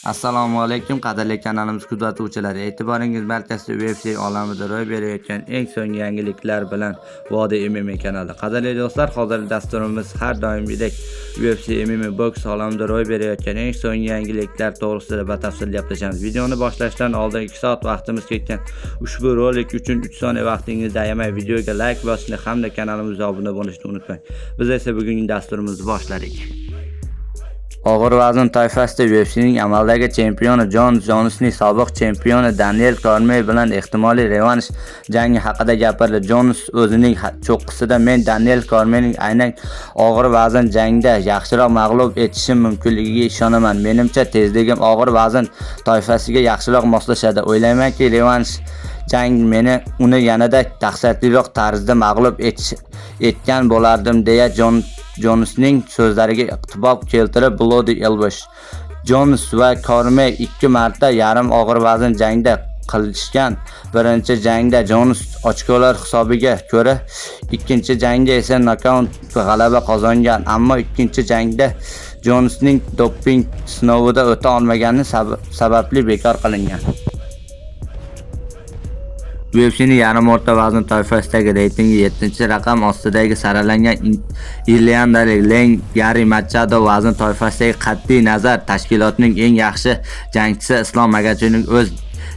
Assalomu alaykum qadrli kanalimiz kuzatuvchilari. E'tiboringiz markazida UFC olamida ro'y berayotgan eng so'nggi yangiliklar bilan Vodiy MMA kanali. Qadrli do'stlar, hozirgi dasturimiz har doimgidek UFC MMA boks olamida ro'y berayotgan eng so'nggi yangiliklar to'g'risida batafsil gaplashamiz. Videoni boshlashdan oldin 2 soat vaqtimiz ketgan. Ushbu rolik uchun 3 soniya vaqtingizni ayamay videoga like bosishni hamda kanalimizga obuna bo'lishni unutmang. Biz esa bugungi dasturimizni boshladik. Og'ir vazn toifasida UFC'ning amaldagi chempioni Jon Jonsning sobiq chempioni Daniel Cormier bilan ehtimoliy revansh jangi haqida gapirdi. Jons o'zining cho'qqisida men Daniel Cormierning aynan og'ir vazn jangida yaxshiroq mag'lub etishim mumkinligiga ishonaman. Menimcha tezligim og'ir vazn toifasiga yaxshiroq moslashadi. O'ylaymanki revansh jang meni uni yanada dahshatliroq tarzda mag'lub etgan bo'lardim deya Jonsning so'zlariga iqtibos keltirib Bloody Elbow. Jons va Cormier 2 marta yarim og'ir vazn jangda qilishgan. Birinchi jangda Jons ochkolar hisobiga ko'ra, ikkinchi jangda esa nokaut g'alaba qozongan, ammo ikkinchi jangda Jonsning doping sinovida o'ta olmagani sababli bekor qilingan. UFC'ning yarim o'rta vazn toifasidagi reytingi 7-raqam ostidagi saralangan irlandiyalik Len Gary Machado vazn toifasidagi qat'iy nazar tashkilotning eng yaxshi jangchisi Islom Magachining o'z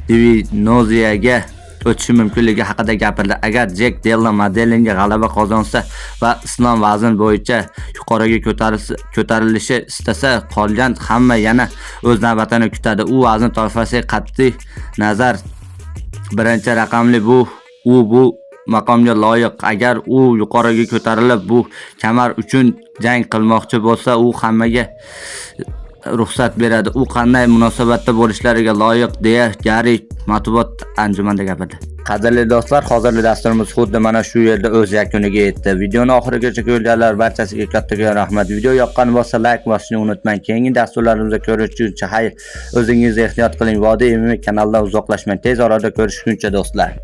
divizioniga o'tishi mumkinligi haqida gapirdi. Agar Jack Della Maddalionga g'alaba qozonsa va Islom vazn bo'yicha yuqoriga ko'tarilishi istasa, qolgan hamma yana o'z navbatini kutadi. U vazn toifasiga qat'iy nazar birinchi raqamli bu maqomga loyiq. Agar u yuqoriga ko'tarilib bu kamar uchun jang qilmoqchi bo'lsa, u hammaga ruxsat beradi. U qanday munosabatda bo'lishlariga loyiq deya Gary matbuot anjumanida gapirdi. Qadrli do'stlar, hozirgi dasturimiz xuddi mana shu yerda o'z yakuniga yetdi. Videoni oxirigacha ko'rganlar barchasiga kattakon rahmat. Video yoqqan bo'lsa like bosishni unutmang. Keyingi dasturlarimizda ko'rishguncha xayr. O'zingizni ehtiyot qiling. Vodiy MMA kanalidan uzoqlashmang. Tez orada ko'rishguncha do'stlar.